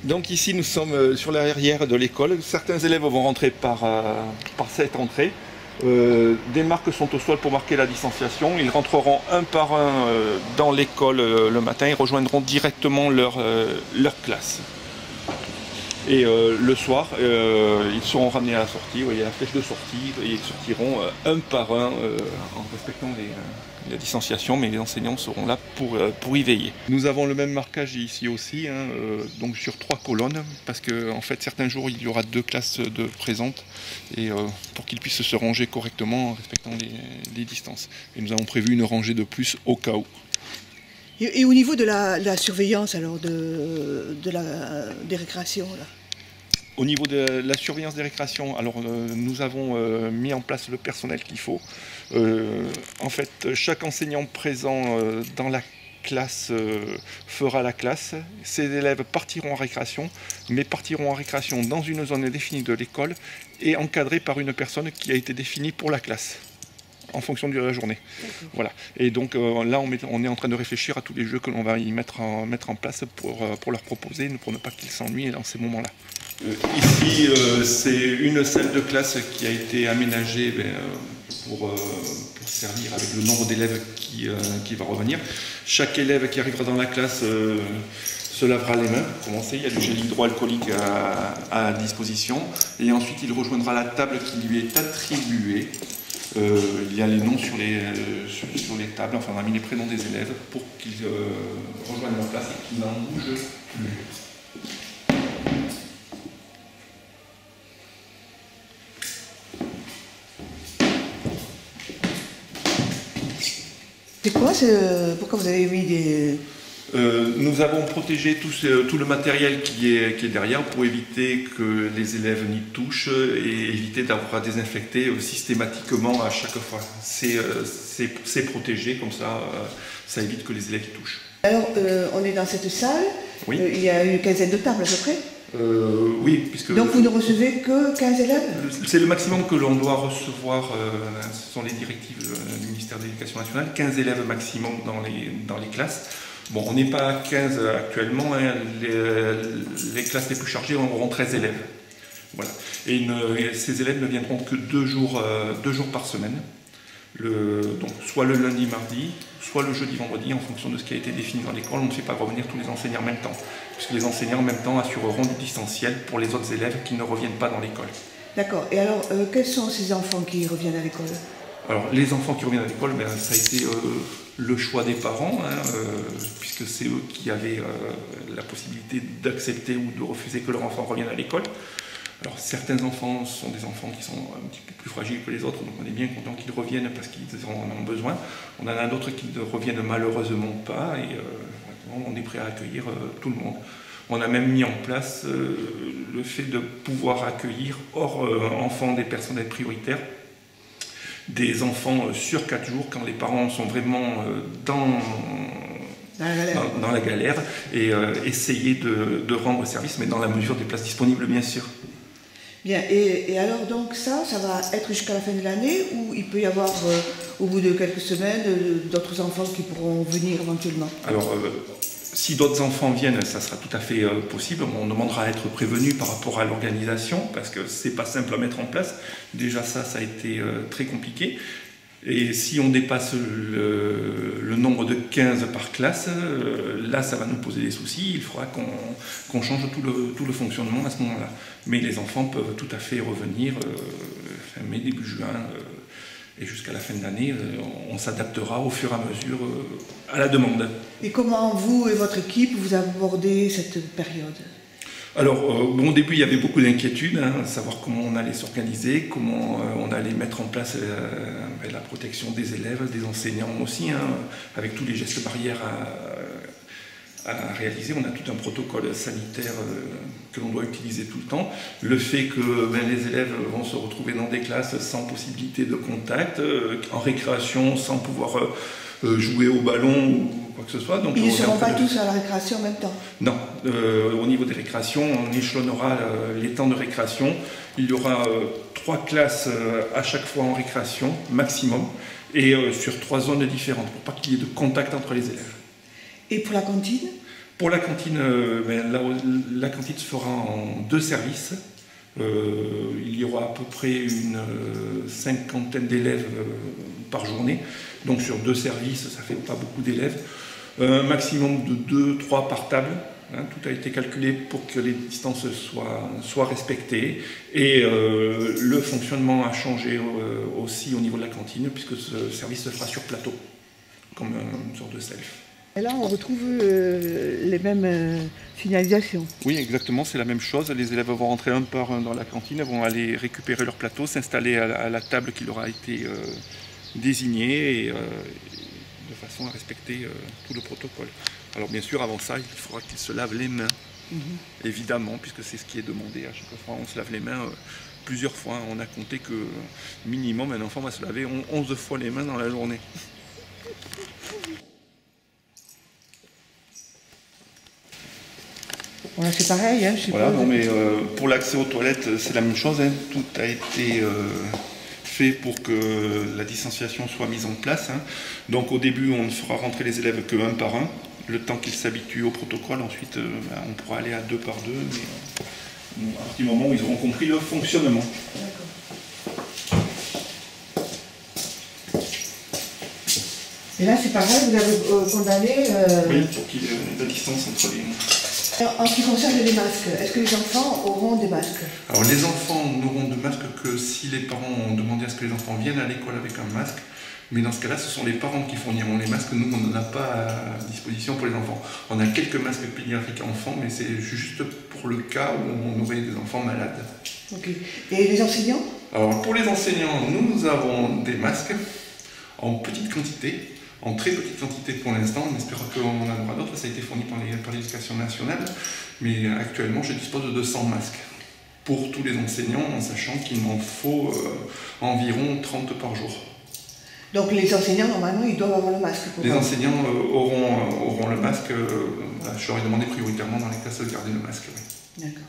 Donc ici nous sommes sur l'arrière de l'école. Certains élèves vont rentrer par cette entrée. Des marques sont au sol pour marquer la distanciation. Ils rentreront un par un dans l'école le matin et rejoindront directement leur classe. Et le soir, ils seront ramenés à la sortie. Vous voyez la flèche de sortie et ils sortiront un par un en respectant la distanciation, mais les enseignants seront là pour y veiller. Nous avons le même marquage ici aussi, hein, donc sur 3 colonnes, parce que en fait certains jours il y aura 2 classes de présentes et pour qu'ils puissent se ranger correctement en respectant les distances. Et nous avons prévu une rangée de plus au cas où. Et au niveau de la surveillance alors des récréations là. Au niveau de la surveillance des récréations, alors nous avons mis en place le personnel qu'il faut. En fait, chaque enseignant présent dans la classe fera la classe. Ces élèves partiront en récréation, mais partiront en récréation dans une zone définie de l'école et encadrés par une personne qui a été définie pour la classe, en fonction de la journée. Voilà. Et donc là, on est en train de réfléchir à tous les jeux que l'on va y mettre en place pour leur proposer, pour ne pas qu'ils s'ennuient dans ces moments-là. Ici, c'est une salle de classe qui a été aménagée pour servir avec le nombre d'élèves qui va revenir. Chaque élève qui arrivera dans la classe se lavera les mains pour commencer. Il y a du gel hydroalcoolique à disposition. Et ensuite, il rejoindra la table qui lui est attribuée. Il y a les noms sur les tables, enfin on a mis les prénoms des élèves pour qu'ils rejoignent leur place et qu'ils n'en bougent plus. C'est quoi pourquoi vous avez mis des... Nous avons protégé tout le matériel qui est derrière pour éviter que les élèves n'y touchent et éviter d'avoir à désinfecter systématiquement à chaque fois. C'est protégé, comme ça, ça évite que les élèves y touchent. Alors, on est dans cette salle, oui. Il y a une quinzaine de tables à peu près. Oui, puisque... Donc vous ne recevez que 15 élèves? C'est le maximum que l'on doit recevoir, ce sont les directives du ministère de l'Éducation nationale, 15 élèves maximum dans les classes. Bon, on n'est pas à 15 actuellement, hein. Les classes les plus chargées auront 13 élèves. Voilà. Et ces élèves ne viendront que 2 jours par semaine, donc soit le lundi, mardi, soit le jeudi, vendredi, en fonction de ce qui a été défini dans l'école. On ne fait pas revenir tous les enseignants en même temps, puisque les enseignants en même temps assureront du distanciel pour les autres élèves qui ne reviennent pas dans l'école. D'accord. Et alors, quels sont ces enfants qui reviennent à l'école? Alors, les enfants qui reviennent à l'école, ça a été le choix des parents, hein, puisque c'est eux qui avaient la possibilité d'accepter ou de refuser que leur enfant revienne à l'école. Alors, certains enfants sont des enfants qui sont un petit peu plus fragiles que les autres, donc on est bien content qu'ils reviennent parce qu'ils en ont besoin. On en a d'autres qui ne reviennent malheureusement pas et on est prêt à accueillir tout le monde. On a même mis en place le fait de pouvoir accueillir, hors enfants des personnels prioritaires, des enfants sur 4 jours quand les parents sont vraiment dans la galère et essayer de rendre service, mais dans la mesure des places disponibles, bien sûr. Bien, et alors donc ça va être jusqu'à la fin de l'année ou il peut y avoir au bout de quelques semaines d'autres enfants qui pourront venir éventuellement? Alors, si d'autres enfants viennent, ça sera tout à fait possible. On demandera à être prévenu par rapport à l'organisation parce que c'est pas simple à mettre en place. Déjà ça a été très compliqué. Et si on dépasse le nombre de 15 par classe, là ça va nous poser des soucis, il faudra qu'on change tout le fonctionnement à ce moment-là. Mais les enfants peuvent tout à fait revenir fin mai, début juin, et jusqu'à la fin de l'année, on s'adaptera au fur et à mesure à la demande. Et comment vous et votre équipe vous abordez cette période ? Alors, au début, il y avait beaucoup d'inquiétudes, hein, savoir comment on allait s'organiser, comment on allait mettre en place la protection des élèves, des enseignants aussi, hein, avec tous les gestes barrières à réaliser. On a tout un protocole sanitaire que l'on doit utiliser tout le temps. Le fait que les élèves vont se retrouver dans des classes sans possibilité de contact, en récréation, sans pouvoir jouer au ballon ou quoi que ce soit. Donc, ils ne seront pas tous à la récréation en même temps? Non. Au niveau des récréations, on échelonnera les temps de récréation. Il y aura 3 classes à chaque fois en récréation, maximum, et sur 3 zones différentes, pour pas qu'il y ait de contact entre les élèves. Et pour la cantine? Pour la cantine, la cantine se fera en 2 services. Il y aura à peu près une cinquantaine d'élèves par journée. Donc sur 2 services, ça fait pas beaucoup d'élèves. Un maximum de 2-3 par table. Hein, tout a été calculé pour que les distances soient respectées. Et le fonctionnement a changé aussi au niveau de la cantine, puisque ce service se fera sur plateau, comme une sorte de self. Et là, on retrouve les mêmes signalisations. Oui, exactement, c'est la même chose. Les élèves vont rentrer un par un dans la cantine, vont aller récupérer leur plateau, s'installer à la table qui leur a été désignée, et de façon à respecter tout le protocole. Alors bien sûr, avant ça, il faudra qu'ils se lavent les mains, évidemment, puisque c'est ce qui est demandé. À chaque fois, on se lave les mains plusieurs fois. On a compté que minimum, un enfant va se laver 11 fois les mains dans la journée. Voilà, c'est pareil, hein, je sais voilà, pas. Non, mais pour l'accès aux toilettes, c'est la même chose. Hein. Tout a été fait pour que la distanciation soit mise en place. Hein. Donc au début, on ne fera rentrer les élèves que 1 par 1, le temps qu'ils s'habituent au protocole. Ensuite, on pourra aller à 2 par 2, mais à partir du moment où ils auront compris le fonctionnement. Et là, c'est pareil, vous avez condamné... Oui, pour qu'il y ait la distance entre les... En ce qui concerne les masques, est-ce que les enfants auront des masques? Alors les enfants n'auront de masque que si les parents ont demandé à ce que les enfants viennent à l'école avec un masque. Mais dans ce cas-là, ce sont les parents qui fourniront les masques. Nous, on n'en a pas à disposition pour les enfants. On a quelques masques pédiatriques enfants, mais c'est juste pour le cas où on aurait des enfants malades. Ok. Et les enseignants? Alors pour les enseignants, nous avons des masques en petite quantité. En très petite quantité pour l'instant, on espère qu'on en aura d'autres, ça a été fourni par l'éducation nationale, mais actuellement je dispose de 200 masques pour tous les enseignants, en sachant qu'il m'en faut environ 30 par jour. Donc les enseignants, normalement, ils doivent avoir le masque pour Les enseignants auront le masque, je leur ai demandé prioritairement dans les classes de garder le masque. Oui. D'accord.